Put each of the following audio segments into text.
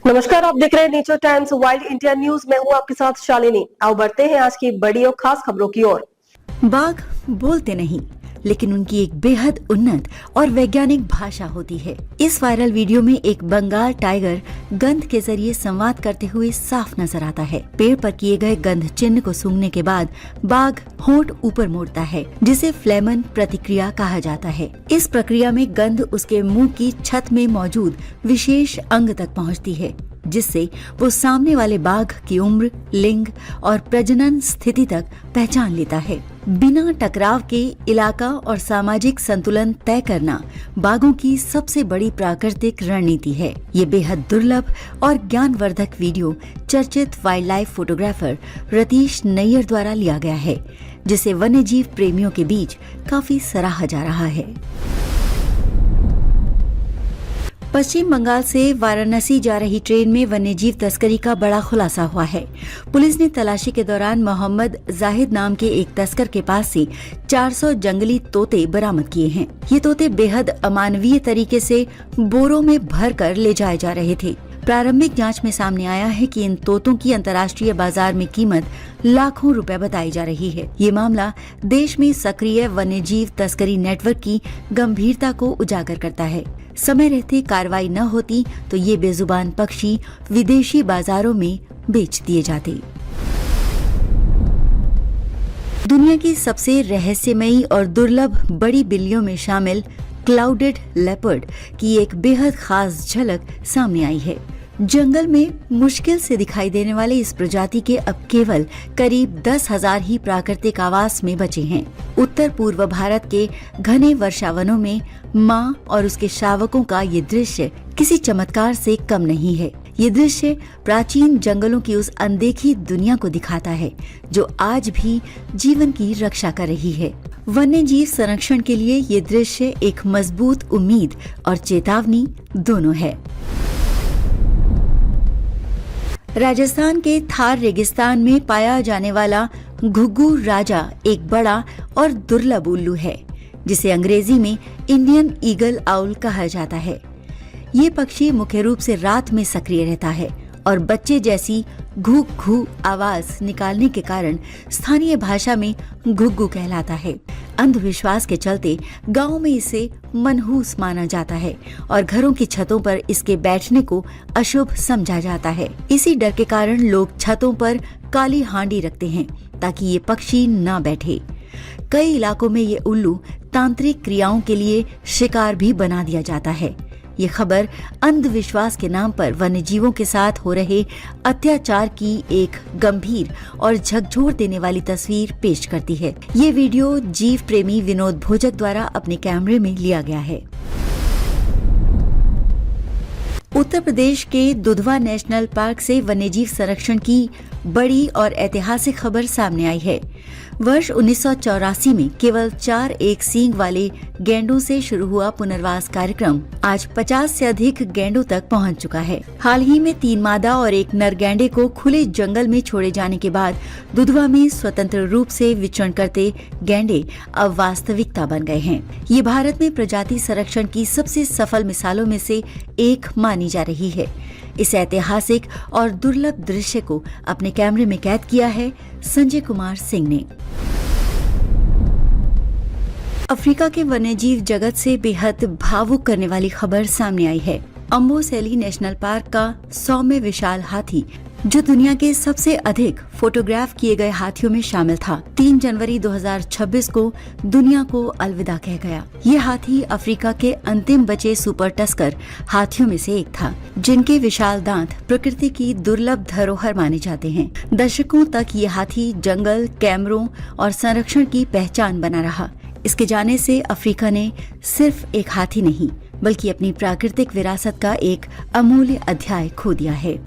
नमस्कार, आप देख रहे हैं nature times wild India news. मैं हूं आपके साथ शालिनी। आओ बढ़ते हैं आज की बड़ी और खास खबरों की ओर। बाघ बोलते नहीं, लेकिन उनकी एक बेहद उन्नत और वैज्ञानिक भाषा होती है। इस वायरल वीडियो में एक बंगाल टाइगर गंध के जरिए संवाद करते हुए साफ नजर आता है। पेड़ पर किए गए गंध चिन्ह को सूंघने के बाद बाघ होंठ ऊपर मोड़ता है, जिसे फ्लेमन प्रतिक्रिया कहा जाता है। इस प्रक्रिया में गंध उसके मुंह की छत में मौजूद विशेष अंग तक पहुंचती है, जिससे वो सामने वाले बाघ की उम्र, लिंग और प्रजनन स्थिति तक पहचान लेता है। बिना टकराव के इलाका और सामाजिक संतुलन तय करना बाघों की सबसे बड़ी प्राकृतिक रणनीति है। ये बेहद दुर्लभ और ज्ञानवर्धक वीडियो चर्चित wildlife photographer Ratish Nair द्वारा लिया गया है, जिसे वन्यजीव प्रेमियों के बीच काफी सराहा जा रहा है। पश्चिम बंगाल से वाराणसी जा रही ट्रेन में वन्यजीव तस्करी का बड़ा खुलासा हुआ है। पुलिस ने तलाशी के दौरान मोहम्मद जाहिद नाम के एक तस्कर के पास से 400 जंगली तोते बरामद किए हैं। ये तोते बेहद अमानवीय तरीके से बोरों में भरकर ले जाए जा रहे थे। प्रारंभिक जांच में सामने आया है कि इन तोतों की अंतर्राष्ट्रीय बाजार में कीमत लाखों रुपए बताई जा रही है। ये मामला देश में सक्रिय वन्यजीव तस्करी नेटवर्क की गंभीरता को उजागर करता है। समय रहते कार्रवाई न होती तो ये बेजुबान पक्षी विदेशी बाजारों में बेच दिए जाते। दुनिया की सबसे रहस्यमयी और दुर्लभ बड़ी बिल्लियों में शामिल क्लाउडेड लेपर्ड की एक बेहद खास झलक सामने आई है। जंगल में मुश्किल से दिखाई देने वाले इस प्रजाति के अब केवल करीब 10,000 ही प्राकृतिक आवास में बचे हैं। उत्तर पूर्व भारत के घने वर्षावनों में माँ और उसके शावकों का ये दृश्य किसी चमत्कार से कम नहीं है। ये दृश्य प्राचीन जंगलों की उस अनदेखी दुनिया को दिखाता है जो आज भी जीवन की रक्षा कर रही है। वन्यजीव संरक्षण के लिए ये दृश्य एक मजबूत उम्मीद और चेतावनी दोनों है। राजस्थान के थार रेगिस्तान में पाया जाने वाला घुग्गू राजा एक बड़ा और दुर्लभ उल्लू है, जिसे अंग्रेजी में इंडियन ईगल आउल कहा जाता है। ये पक्षी मुख्य रूप से रात में सक्रिय रहता है और बच्चे जैसी घू घू आवाज निकालने के कारण स्थानीय भाषा में घुग्गू कहलाता है। अंधविश्वास के चलते गांव में इसे मनहूस माना जाता है और घरों की छतों पर इसके बैठने को अशुभ समझा जाता है। इसी डर के कारण लोग छतों पर काली हांडी रखते हैं ताकि ये पक्षी न बैठे। कई इलाकों में ये उल्लू तांत्रिक क्रियाओं के लिए शिकार भी बना दिया जाता है। ये खबर अंधविश्वास के नाम पर वन्यजीवों के साथ हो रहे अत्याचार की एक गंभीर और झकझोर देने वाली तस्वीर पेश करती है। ये वीडियो जीव प्रेमी विनोद भोजक द्वारा अपने कैमरे में लिया गया है। उत्तर प्रदेश के दुधवा नेशनल पार्क से वन्यजीव संरक्षण की बड़ी और ऐतिहासिक खबर सामने आई है। वर्ष 1984 में केवल 4 एक सींग वाले गैंडों से शुरू हुआ पुनर्वास कार्यक्रम आज 50 से अधिक गैंडों तक पहुंच चुका है। हाल ही में 3 मादा और 1 नर गैंडे को खुले जंगल में छोड़े जाने के बाद दुधवा में स्वतंत्र रूप से विचरण करते गैंडे अब वास्तविकता बन गए हैं। ये भारत में प्रजाति संरक्षण की सबसे सफल मिसालों में से एक मानी जा रही है। इस ऐतिहासिक और दुर्लभ दृश्य को अपने कैमरे में कैद किया है संजय कुमार सिंह ने। अफ्रीका के वन्यजीव जगत से बेहद भावुक करने वाली खबर सामने आई है। अम्बोसेली नेशनल पार्क का सौम्य विशाल हाथी, जो दुनिया के सबसे अधिक फोटोग्राफ किए गए हाथियों में शामिल था, 3 जनवरी 2026 को दुनिया को अलविदा कह गया। ये हाथी अफ्रीका के अंतिम बचे सुपर टस्कर हाथियों में से एक था, जिनके विशाल दांत प्रकृति की दुर्लभ धरोहर माने जाते हैं। दशकों तक ये हाथी जंगल, कैमरों और संरक्षण की पहचान बना रहा। इसके जाने से अफ्रीका ने सिर्फ एक हाथी नहीं, बल्कि अपनी प्राकृतिक विरासत का एक अमूल्य अध्याय खो दिया है।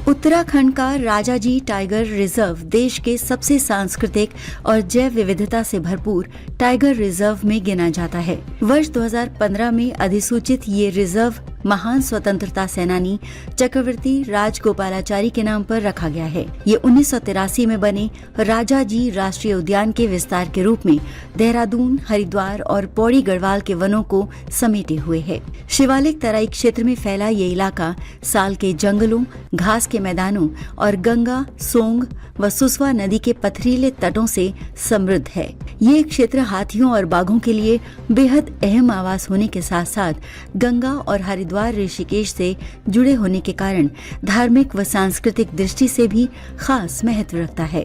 उत्तराखंड का राजाजी टाइगर रिजर्व देश के सबसे सांस्कृतिक और जैव विविधता से भरपूर टाइगर रिजर्व में गिना जाता है। वर्ष 2015 में अधिसूचित ये रिजर्व महान स्वतंत्रता सेनानी चक्रवर्ती राजगोपालाचारी के नाम पर रखा गया है। ये 1983 में बने राजा जी राष्ट्रीय उद्यान के विस्तार के रूप में देहरादून, हरिद्वार और पौड़ी गढ़वाल के वनों को समेटे हुए है। शिवालिक तराई क्षेत्र में फैला ये इलाका साल के जंगलों, घास के मैदानों और गंगा, सोंग व सुसवा नदी के पथरीले तटों से समृद्ध है। ये क्षेत्र हाथियों और बाघों के लिए बेहद अहम आवास होने के साथ साथ गंगा और हरिद्वार ऋषिकेश से जुड़े होने के कारण धार्मिक व सांस्कृतिक दृष्टि से भी खास महत्व रखता है।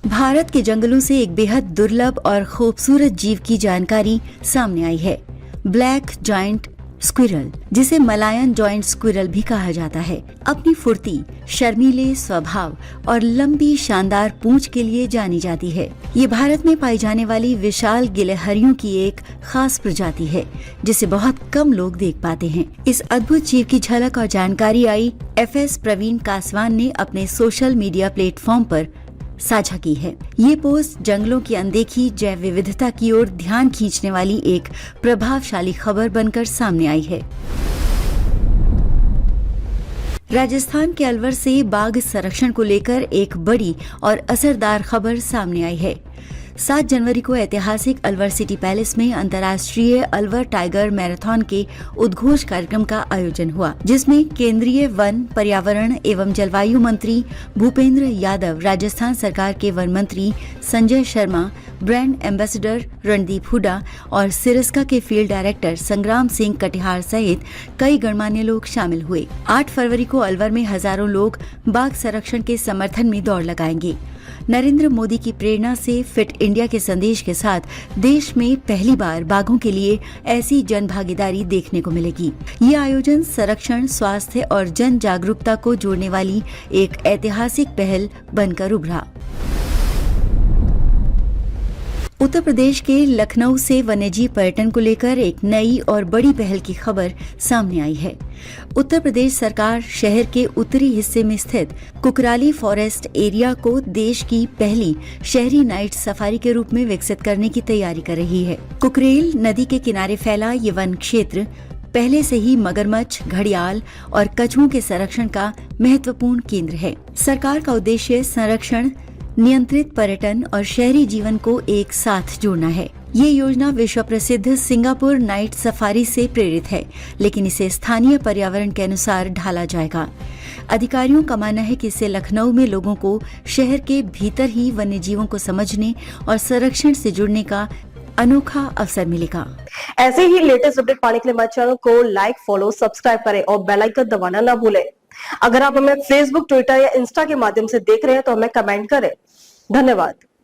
भारत के जंगलों से एक बेहद दुर्लभ और खूबसूरत जीव की जानकारी सामने आई है। ब्लैक जायंट स्क्विरल, जिसे मलायन जॉइंट स्क्विरल भी कहा जाता है, अपनी फुर्ती, शर्मीले स्वभाव और लंबी शानदार पूंछ के लिए जानी जाती है। ये भारत में पाई जाने वाली विशाल गिलहरियों की एक खास प्रजाति है, जिसे बहुत कम लोग देख पाते हैं। इस अद्भुत जीव की झलक और जानकारी आई FS प्रवीण कासवान ने अपने सोशल मीडिया प्लेटफॉर्म पर साझा की है। ये पोस्ट जंगलों की अनदेखी जैव विविधता की ओर ध्यान खींचने वाली एक प्रभावशाली खबर बनकर सामने आई है। राजस्थान के अलवर से बाघ संरक्षण को लेकर एक बड़ी और असरदार खबर सामने आई है। 7 जनवरी को ऐतिहासिक अलवर सिटी पैलेस में अंतर्राष्ट्रीय अलवर टाइगर मैराथन के उद्घोष कार्यक्रम का आयोजन हुआ, जिसमें केंद्रीय वन, पर्यावरण एवं जलवायु मंत्री भूपेंद्र यादव, राजस्थान सरकार के वन मंत्री संजय शर्मा, ब्रांड एम्बेसडर रणदीप हुड्डा और सिरस्का के फील्ड डायरेक्टर संग्राम सिंह कटिहार सहित कई गणमान्य लोग शामिल हुए। 8 फरवरी को अलवर में हजारों लोग बाघ संरक्षण के समर्थन में दौड़ लगाएंगे। नरेंद्र मोदी की प्रेरणा से फिट इंडिया के संदेश के साथ देश में पहली बार बाघों के लिए ऐसी जन भागीदारी देखने को मिलेगी। ये आयोजन संरक्षण, स्वास्थ्य और जन जागरूकता को जोड़ने वाली एक ऐतिहासिक पहल बनकर उभरा। उत्तर प्रदेश के लखनऊ से वन्यजीव पर्यटन को लेकर एक नई और बड़ी पहल की खबर सामने आई है। उत्तर प्रदेश सरकार शहर के उत्तरी हिस्से में स्थित कुकराली फॉरेस्ट एरिया को देश की पहली शहरी नाइट सफारी के रूप में विकसित करने की तैयारी कर रही है। कुकरेल नदी के किनारे फैला ये वन क्षेत्र पहले से ही मगरमच्छ, घड़ियाल और कछुओं के संरक्षण का महत्वपूर्ण केंद्र है। सरकार का उद्देश्य संरक्षण, नियंत्रित पर्यटन और शहरी जीवन को एक साथ जोड़ना है। ये योजना विश्व प्रसिद्ध सिंगापुर नाइट सफारी से प्रेरित है, लेकिन इसे स्थानीय पर्यावरण के अनुसार ढाला जाएगा। अधिकारियों का मानना है कि इससे लखनऊ में लोगों को शहर के भीतर ही वन्य जीवों को समझने और संरक्षण से जुड़ने का अनोखा अवसर मिलेगा। ऐसे ही लेटेस्ट अपडेट पाने के लिए हमारे चैनल को लाइक, फॉलो, सब्सक्राइब करें और बेल आइकन दबाना ना भूलें। अगर आप हमें फेसबुक, ट्विटर या इंस्टा के माध्यम से देख रहे हैं तो हमें कमेंट करें। धन्यवाद।